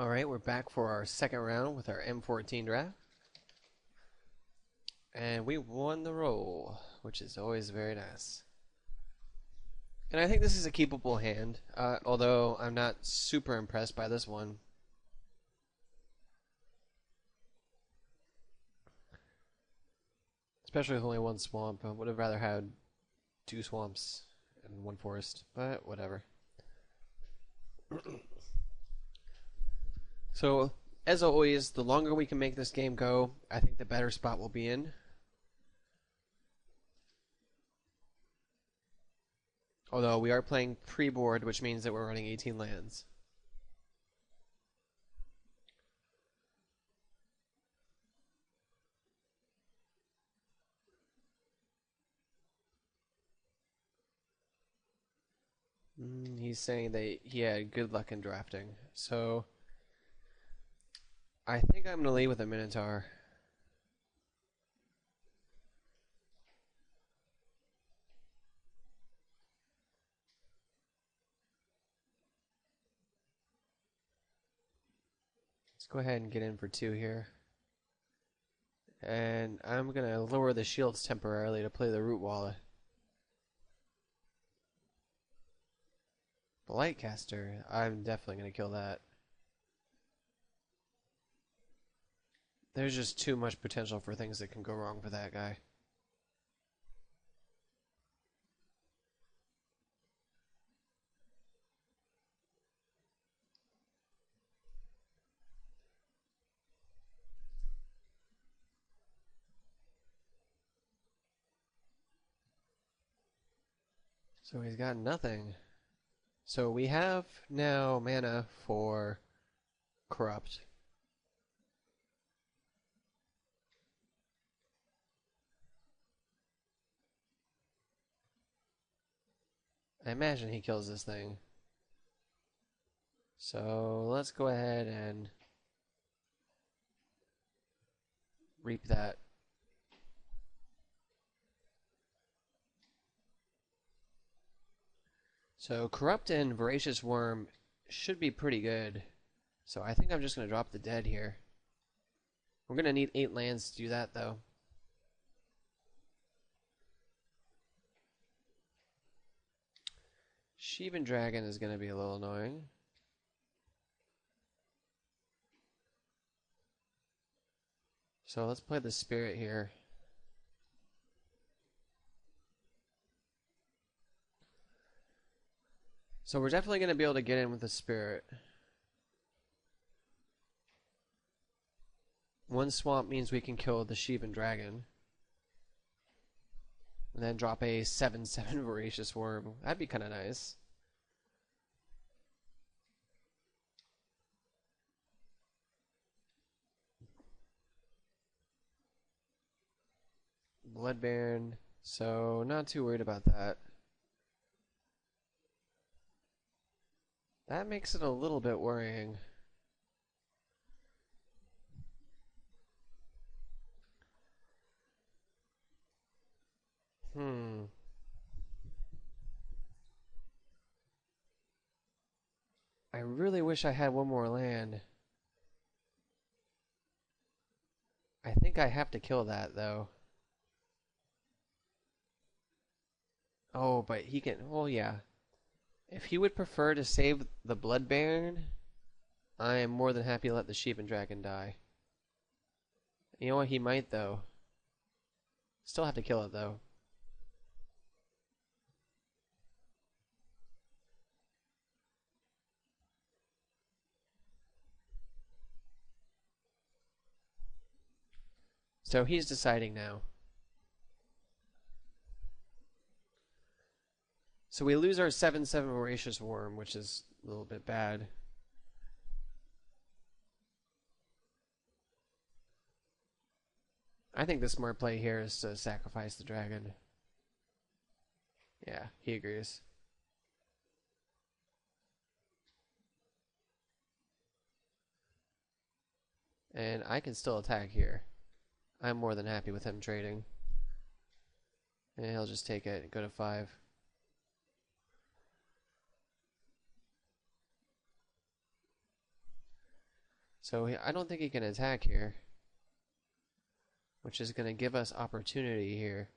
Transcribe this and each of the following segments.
Alright, we're back for our second round with our M14 draft. And we won the roll, which is always very nice. And I think this is a keepable hand, although I'm not super impressed by this one. Especially with only one swamp. I would have rather had two swamps and one forest, but whatever. So, as always, the longer we can make this game go, I think the better spot we'll be in. Although we are playing pre-board, which means that we're running 18 lands. He's saying that he had good luck in drafting. So, I think I'm going to lead with a Minotaur. Let's go ahead and get in for 2 here. And I'm going to lower the shields temporarily to play the Root Wallet. The Lightcaster, I'm definitely going to kill that. There's just too much potential for things that can go wrong for that guy. So he's got nothing. So we have now mana for Corrupt. I imagine he kills this thing. So let's go ahead and reap that. So Corrupt and Voracious Worm should be pretty good. So I think I'm just going to drop the dead here. We're going to need 8 lands to do that, though. Sheevan Dragon is going to be a little annoying. So let's play the Spirit here. So we're definitely going to be able to get in with the Spirit. One swamp means we can kill the Sheevan Dragon. And then drop a 7/7 Voracious Worm. That'd be kind of nice. Blood Baron. So not too worried about that. That makes it a little bit worrying. I really wish I had one more land. I think I have to kill that, though. Oh, but he can... Well, yeah. If he would prefer to save the Blood Baron, I am more than happy to let the Sheevan Dragon die. You know what? He might, though. Still have to kill it, though. So he's deciding now. So we lose our 7/7 Voracious Worm, which is a little bit bad. I think the smart play here is to sacrifice the dragon. Yeah, he agrees. And I can still attack here. I'm more than happy with him trading. And he'll just take it and go to 5. So I don't think he can attack here, which is going to give us opportunity here.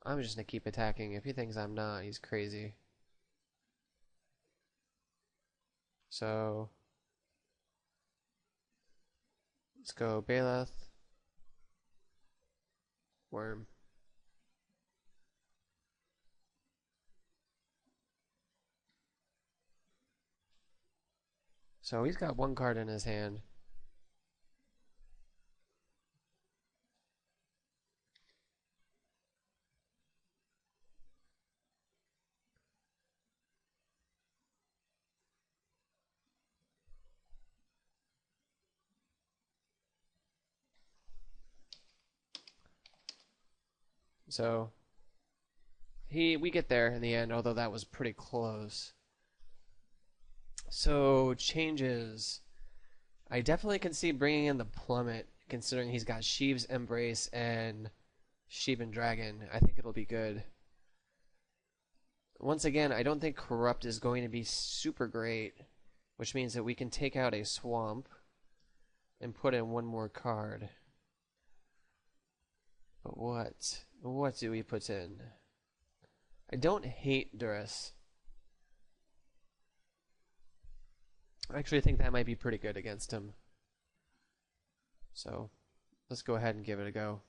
I'm just going to keep attacking. If he thinks I'm not, he's crazy. So let's go Baeleth. Worm. So he's got one card in his hand. So we get there in the end, although that was pretty close. So changes. I definitely can see bringing in the Plummet, considering he's got Sheev's Embrace and Sheevan Dragon. I think it'll be good. Once again, I don't think Corrupt is going to be super great, which means that we can take out a Swamp and put in one more card. But what do we put in? I don't hate Duress. I actually think that might be pretty good against him. So let's go ahead and give it a go.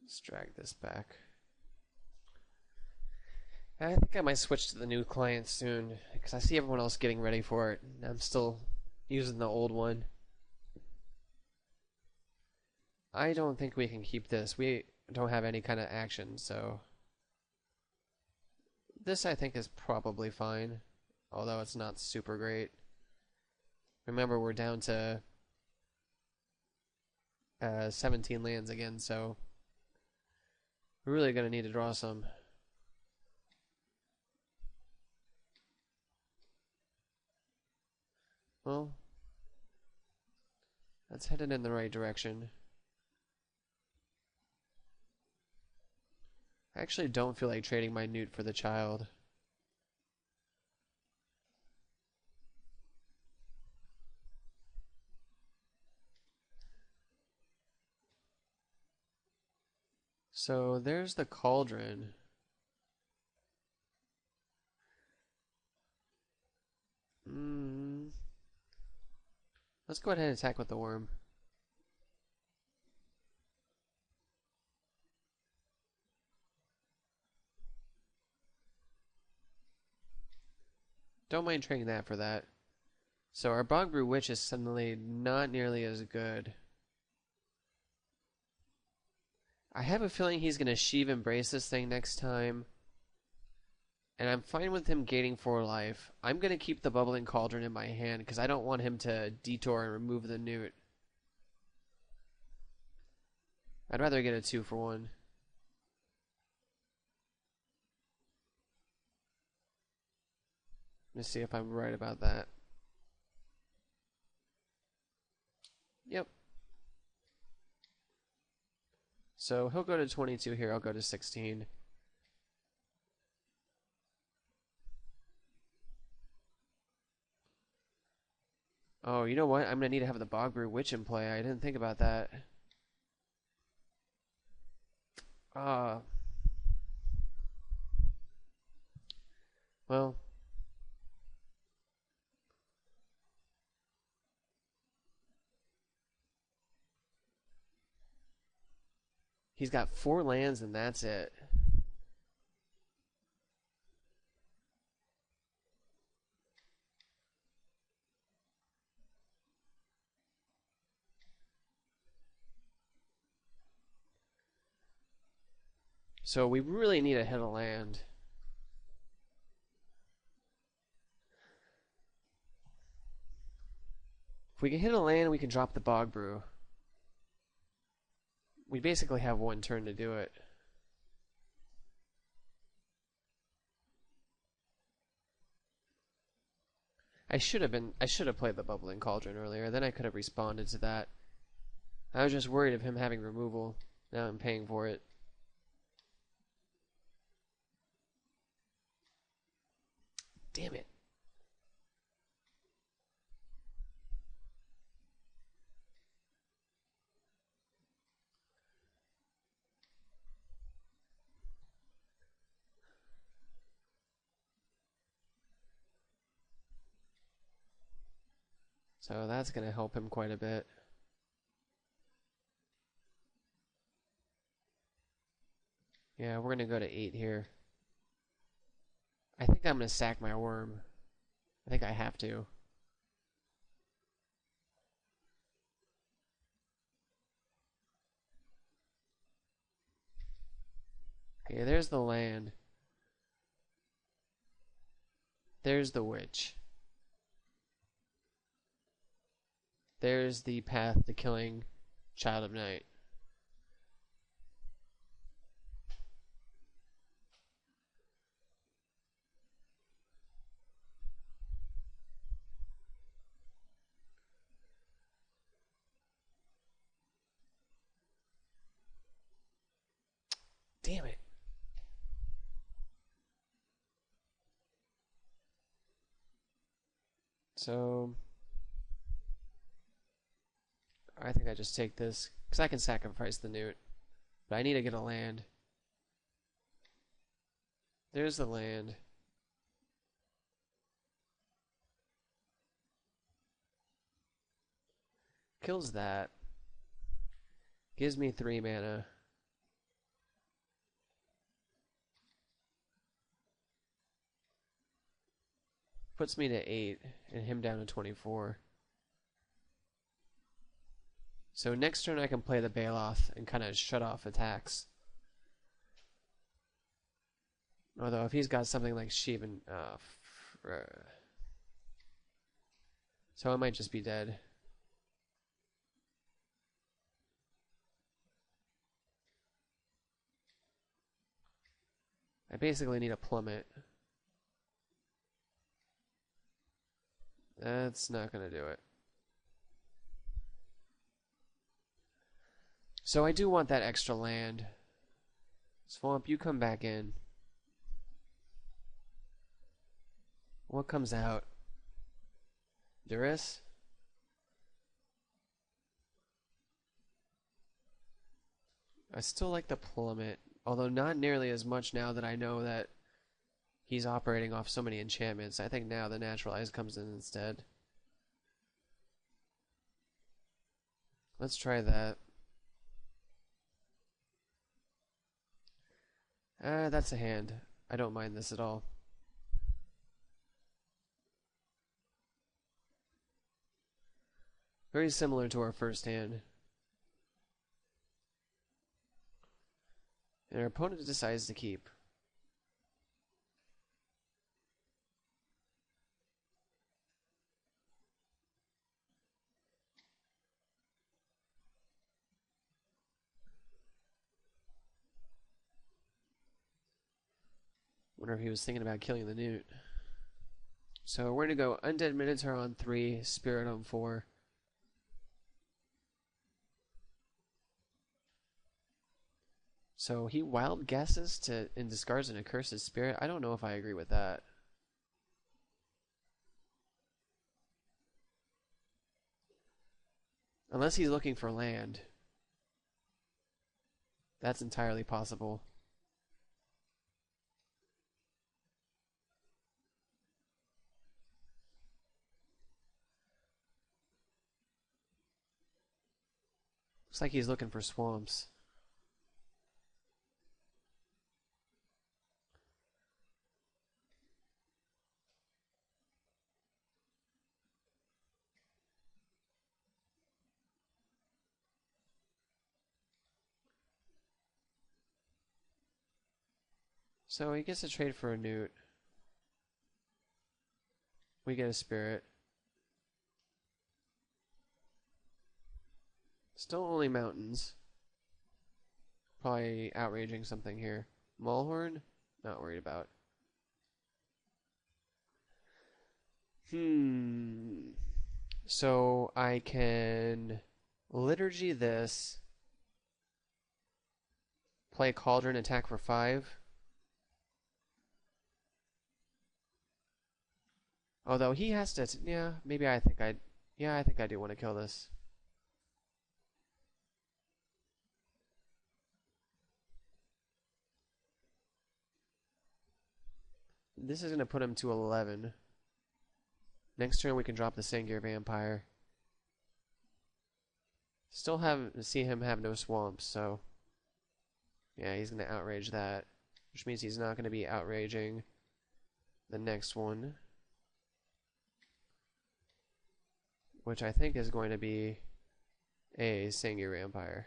Let's drag this back. I think I might switch to the new client soon, because I see everyone else getting ready for it. I'm still using the old one. I don't think we can keep this. We don't have any kind of action, so this I think is probably fine, although it's not super great. Remember, we're down to 17 lands again, so we're really going to need to draw some. Well, that's headed in the right direction. I actually don't feel like trading my Newt for the child. So there's the Cauldron. Let's go ahead and attack with the Worm. Don't mind trading that for that. So our Bogbrew Witch is suddenly not nearly as good. I have a feeling he's going to Sheev Embrace this thing next time. And I'm fine with him gaining 4 life. I'm going to keep the Bubbling Cauldron in my hand because I don't want him to detour and remove the Newt. I'd rather get a 2 for 1. Let's see if I'm right about that. Yep. So he'll go to 22 here, I'll go to 16. Oh, you know what? I'm going to need to have the Bogbrew Witch in play. I didn't think about that. Well. He's got 4 lands and that's it. So we really need to hit a land. If we can hit a land, we can drop the Bogbrew. We basically have 1 turn to do it. I should have played the Bubbling Cauldron earlier. Then I could have responded to that. I was just worried of him having removal. Now I'm paying for it. Damn it. So that's going to help him quite a bit. Yeah, we're going to go to 8 here. I think I'm going to sack my worm. I think I have to. Okay, there's the land. There's the witch. There's the path to killing Child of Night. Damn it. So I think I just take this because I can sacrifice the newt, but I need to get a land. There's the land. Kills that. Gives me 3 mana. Puts me to 8 and him down to 24. So next turn I can play the Baloth and kind of shut off attacks. Although if he's got something like Sheep and so I might just be dead. I basically need a plummet. That's not going to do it. So I do want that extra land. Swamp, you come back in. What comes out? Duress? I still like the plummet, although not nearly as much now that I know that he's operating off so many enchantments. I think now the Naturalize comes in instead. Let's try that. That's a hand. I don't mind this at all. Very similar to our first hand. And our opponent decides to keep. Wonder if he was thinking about killing the newt. So we're going to go Undead Minotaur on 3, Spirit on 4. So he wild guesses to and discards an accursed spirit. I don't know if I agree with that. Unless he's looking for land. That's entirely possible. Looks like he's looking for swamps. So he gets a trade for a newt. We get a spirit. Still only mountains. Probably outraging something here. Mulhorn? Not worried about. So I can liturgy this, play Cauldron, attack for 5. Although he has to, yeah, maybe I think I, yeah, I think I do want to kill this. This is going to put him to 11. Next turn we can drop the Sengir Vampire. Still see him have no swamps, so yeah, he's going to outrage that, which means he's not going to be outraging the next one, which I think is going to be a Sengir Vampire.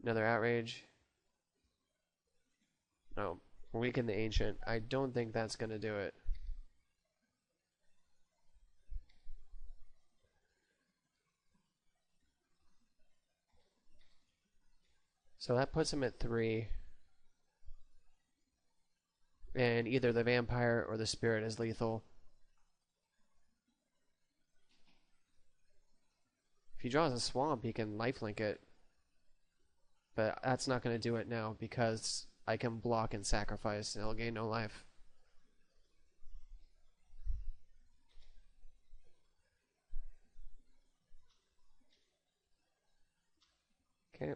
Another outrage. No, weaken the Ancient. I don't think that's going to do it. So that puts him at 3. And either the Vampire or the Spirit is lethal. If he draws a Swamp, he can lifelink it. But that's not going to do it now because I can block and sacrifice and I'll gain no life. Okay.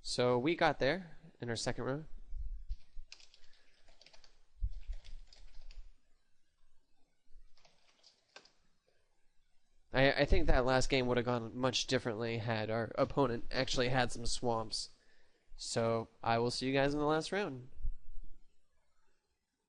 So we got there in our second round. I think that last game would have gone much differently had our opponent actually had some swamps. So I will see you guys in the last round.